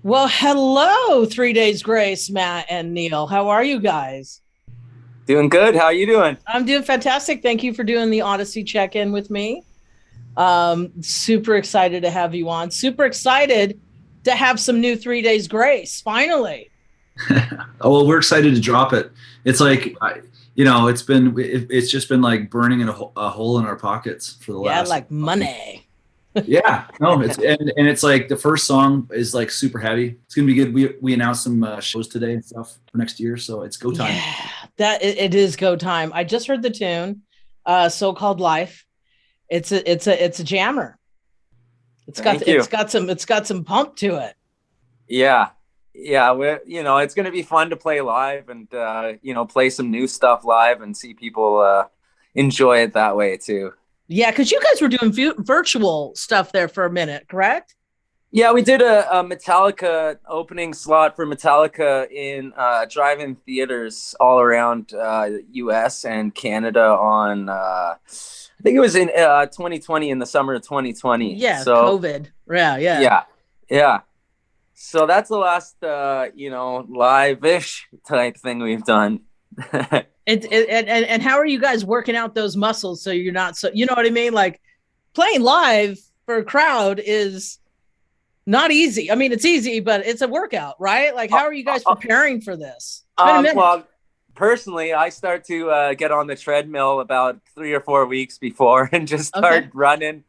Well, hello, 3 Days Grace, Matt and Neil. How are you guys? Doing good. How you doing? I'm doing fantastic. Thank you for doing the Audacy check-in with me. Super excited to have you on. Super excited to have some new 3 Days Grace. Finally. Oh, well, we're excited to drop it. It's like, it's just been like burning in a hole in our pockets for the Yeah, last. like money. Yeah, no, and it's like the first song is like super heavy. It's gonna be good. We announced some shows today and stuff for next year, so it's go time. Yeah, it is go time. I just heard the tune, So-Called Life. It's a jammer. Thank you. It's got some pump to it. Yeah, yeah. It's gonna be fun to play live and play some new stuff live and see people enjoy it that way too. Yeah, because you guys were doing virtual stuff there for a minute, correct? Yeah, we did a Metallica opening slot for Metallica in drive-in theaters all around U.S. and Canada on. I think it was in 2020, in the summer of 2020. Yeah, So COVID. Yeah. yeah. So that's the last, live-ish type thing we've done. And how are you guys working out those muscles so you're not so, you know what I mean? Like playing live for a crowd is not easy. I mean, it's easy, but it's a workout, right? Like, how are you guys preparing for this? It's been a minute. Well, personally, I start to get on the treadmill about 3 or 4 weeks before and just start running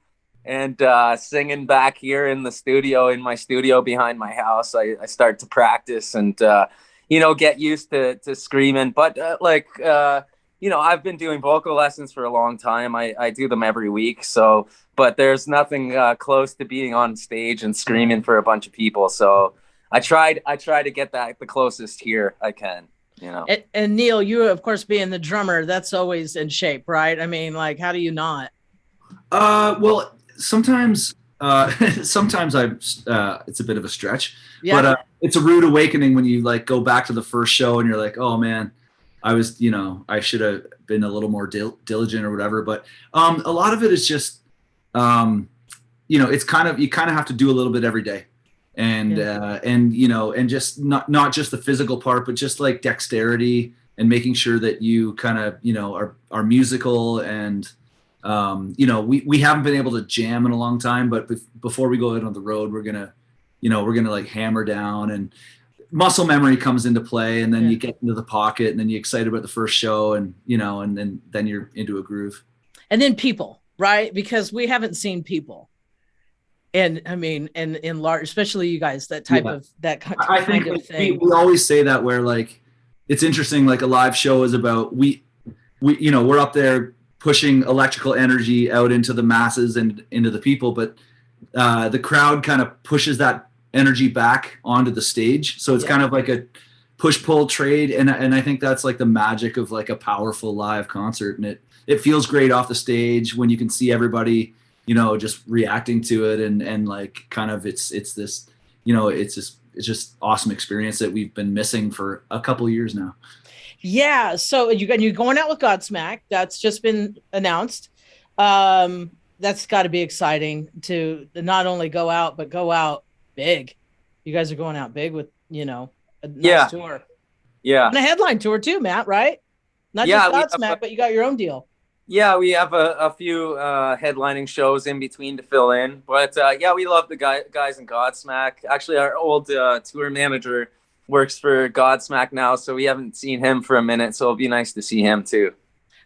and singing back here in the studio, in my studio behind my house. I start to practice and get used to screaming. But I've been doing vocal lessons for a long time. I do them every week. So, but there's nothing close to being on stage and screaming for a bunch of people. So I try to get that the closest here I can. And Neil, you of course being the drummer, that's always in shape, right? I mean, like, how do you not? Well, sometimes sometimes it's a bit of a stretch, Yeah. but it's a rude awakening when you like go back to the first show and you're like, oh man, I should have been a little more diligent or whatever. But a lot of it is just, it's you kind of have to do a little bit every day. And just not just the physical part, but just like dexterity and making sure that you kind of, are musical. And, we haven't been able to jam in a long time, but before we go out on the road, we're going to like hammer down, and muscle memory comes into play, and then you get into the pocket, and then you're excited about the first show, and, and then you're into a groove. And then people, right? Because we haven't seen people. And I mean, in large, especially you guys, that type of I think of thing. We always say that, where like it's interesting, like a live show is about we're up there pushing electrical energy out into the masses and into the people, but the crowd kind of pushes that energy back onto the stage. So it's kind of like a push-pull trade, and I think that's like the magic of like a powerful live concert, and it feels great off the stage when you can see everybody just reacting to it, and like kind of it's this, it's just awesome experience that we've been missing for a couple of years now. Yeah. So you're going out with Godsmack. That's just been announced. That's got to be exciting to not only go out, but go out big. You guys are going out big with, a nice tour. Yeah. And a headline tour too, Matt, right? Not just Godsmack, but you got your own deal. Yeah, we have a few headlining shows in between to fill in. But we love the guys in Godsmack. Actually, our old tour manager works for Godsmack now, so we haven't seen him for a minute. So it'll be nice to see him too.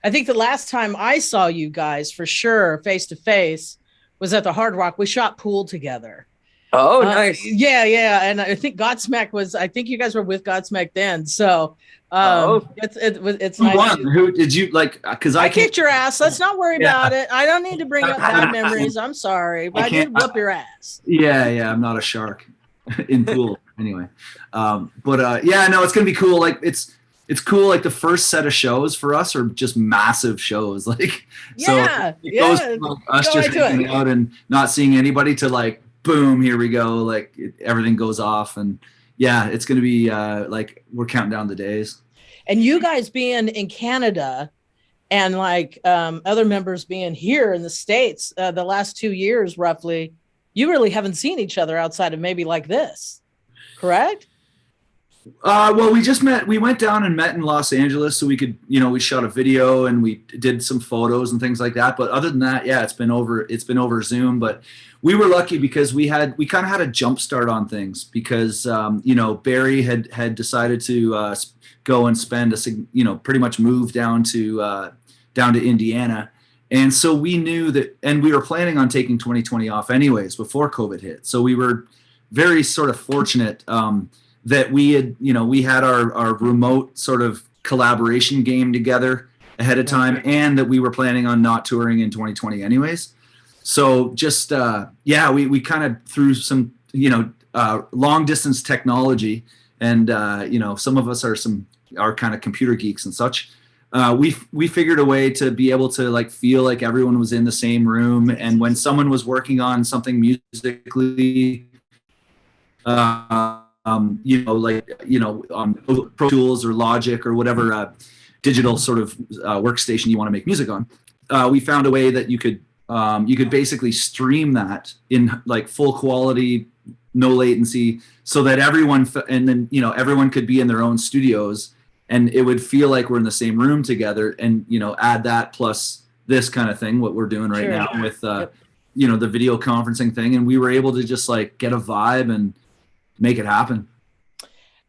I think the last time I saw you guys for sure face to face was at the Hard Rock. We shot pool together. Oh, nice. Yeah. And I think I think you guys were with Godsmack then. So it's Who nice. won? Who did you like? Because I kicked your ass. Let's not worry about it. I don't need to bring up bad memories. I'm sorry, but I did whoop your ass. Yeah. I'm not a shark in pool anyway. No, it's gonna be cool. Like it's cool. Like the first set of shows for us are just massive shows. Like it goes from, like, us just hanging out and not seeing anybody to like boom, here we go. Like everything goes off, and it's gonna be like we're counting down the days. And you guys being in Canada and like other members being here in the States, the last 2 years roughly, you really haven't seen each other outside of maybe like this. correct? Well, we went down and met in Los Angeles so we could, we shot a video and we did some photos and things like that. But other than that, yeah, it's been over Zoom. But we were lucky because we kind of had a jump start on things because, Barry had decided to go and spend pretty much move down to Indiana. And so we knew that, and we were planning on taking 2020 off anyways before COVID hit. So we were very sort of fortunate, that we had our remote sort of collaboration game together ahead of time, and that we were planning on not touring in 2020 anyways. So just, we kind of through some, long distance technology, and, some of us are kind of computer geeks and such. We figured a way to be able to like feel like everyone was in the same room. And when someone was working on something musically, on Pro Tools or Logic or whatever digital sort of workstation you want to make music on, we found a way that you could basically stream that in like full quality, no latency, so that everyone could be in their own studios, and it would feel like we're in the same room together. And add that plus this kind of thing, what we're doing right now with the video conferencing thing, and we were able to just like get a vibe and make it happen.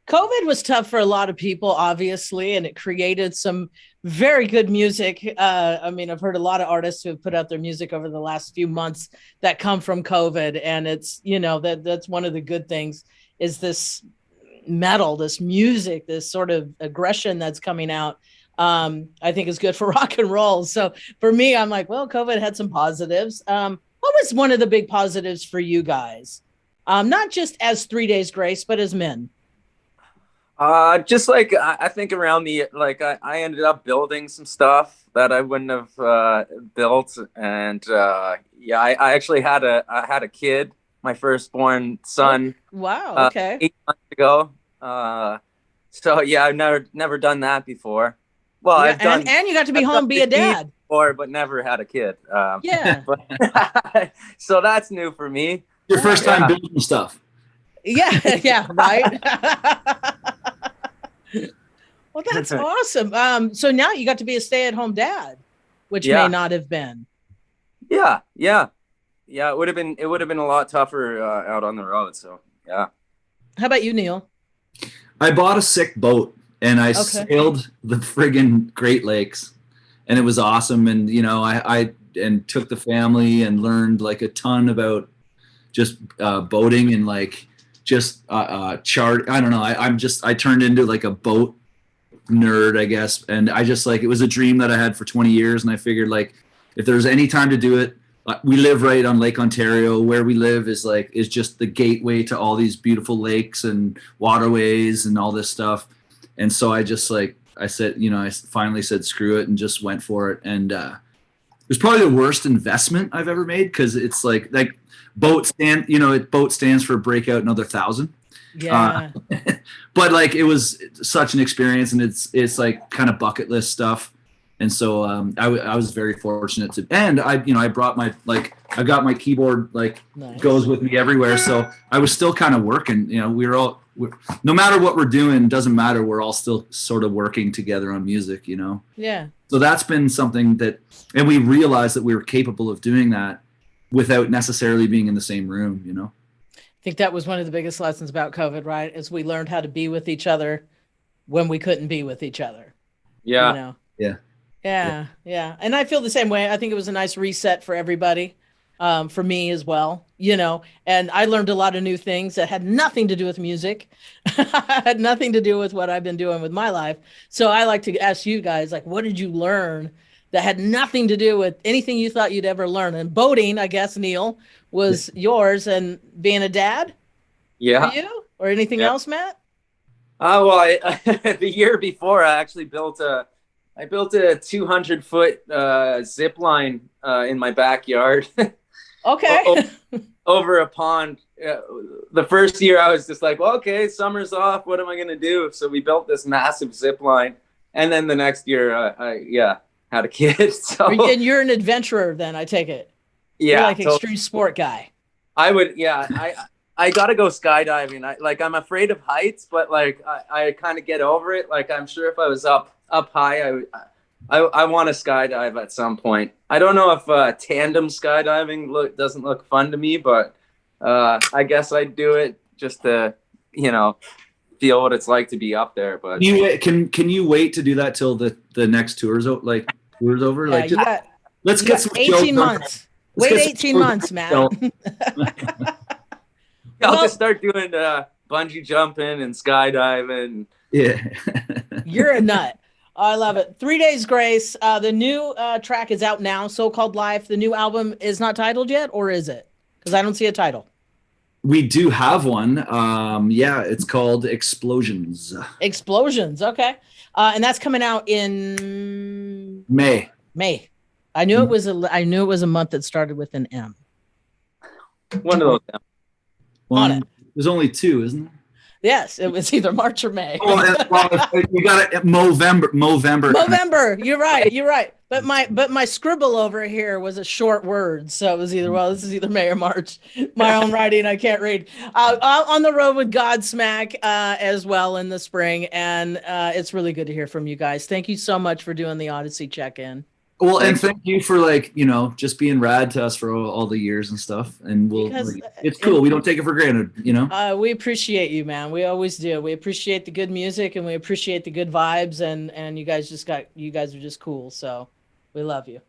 COVID was tough for a lot of people, obviously, and it created some very good music. I've heard a lot of artists who have put out their music over the last few months that come from COVID. And it's, that's one of the good things is this metal, this music, this sort of aggression that's coming out. I think is good for rock and roll. So for me, I'm like, well, COVID had some positives. What was one of the big positives for you guys? Not just as 3 Days Grace, but as men. Just like I think around I ended up building some stuff that I wouldn't have built, and I actually had a kid, my firstborn son. Wow. Okay. 8 months ago. So yeah, I've never done that before. Well, yeah, and you got to be home, be a dad. Before, but never had a kid. Yeah. So that's new for me. Your first time building stuff. Yeah, right. Well, that's awesome. So now you got to be a stay-at-home dad, which may not have been. Yeah. It would have been a lot tougher out on the road. So yeah. How about you, Neil? I bought a sick boat and I sailed the friggin' Great Lakes, and it was awesome. And I took the family and learned like a ton about just boating and like just chart. I don't know. I turned into like a boat nerd, I guess. And I just like, it was a dream that I had for 20 years. And I figured like, if there's any time to do it, we live right on Lake Ontario. Where we live is just the gateway to all these beautiful lakes and waterways and all this stuff. And so I just I finally said, screw it, and just went for it. And it was probably the worst investment I've ever made. Cause it's like boat stands for breakout another 1,000. Yeah. But like, it was such an experience, and it's like kind of bucket list stuff. And so I was very fortunate to, and I brought I got my keyboard, nice. Goes with me everywhere. So I was still kind of working, we're no matter what we're doing, doesn't matter. We're all still sort of working together on music, Yeah. So that's been something and we realized that we were capable of doing that without necessarily being in the same room, I think that was one of the biggest lessons about COVID, right? Is we learned how to be with each other when we couldn't be with each other. Yeah. Yeah. And I feel the same way. I think it was a nice reset for everybody, for me as well, and I learned a lot of new things that had nothing to do with music, had nothing to do with what I've been doing with my life. So I like to ask you guys, what did you learn that had nothing to do with anything you thought you'd ever learn? And boating, I guess, Neil, was yours, and being a dad. Yeah. For you, or anything else, Matt? The year before, I actually built a 200-foot zip line in my backyard. Okay. Over a pond. The first year, I was just like, well, okay, summer's off. What am I going to do? So we built this massive zip line, and then the next year, I had a kid. So and you're an adventurer, then, I take it. Yeah, you're like extreme sport guy. I would, I gotta go skydiving. I'm afraid of heights, but like I kind of get over it. Like I'm sure if I was up high, I want to skydive at some point. I don't know if tandem skydiving doesn't look fun to me, but I guess I'd do it just to, you know, feel what it's like to be up there. But can you wait to do that till the next tour's over? Yeah, like let's get some 18 months. Wait 18 months, Matt. I'll just start doing bungee jumping and skydiving. Yeah. You're a nut. I love it. 3 Days Grace. The new track is out now, So-Called Life. The new album is not titled yet, or is it? Because I don't see a title. We do have one. Yeah, it's called Explosions. Explosions. Okay. And that's coming out in May. I knew it was a month that started with an M. One of those. On it. There's only 2, isn't there? Yes, it was either March or May. Well, you got it. Movember. You're right. But my scribble over here was a short word, so it was this is either May or March. My own writing, I can't read. On the road with Godsmack as well in the spring, and it's really good to hear from you guys. Thank you so much for doing the Audacy check-in. Well, and thank you for just being rad to us for all the years and stuff. And it's cool. We don't take it for granted, We appreciate you, man. We always do. We appreciate the good music and we appreciate the good vibes, and you guys are just cool. So we love you.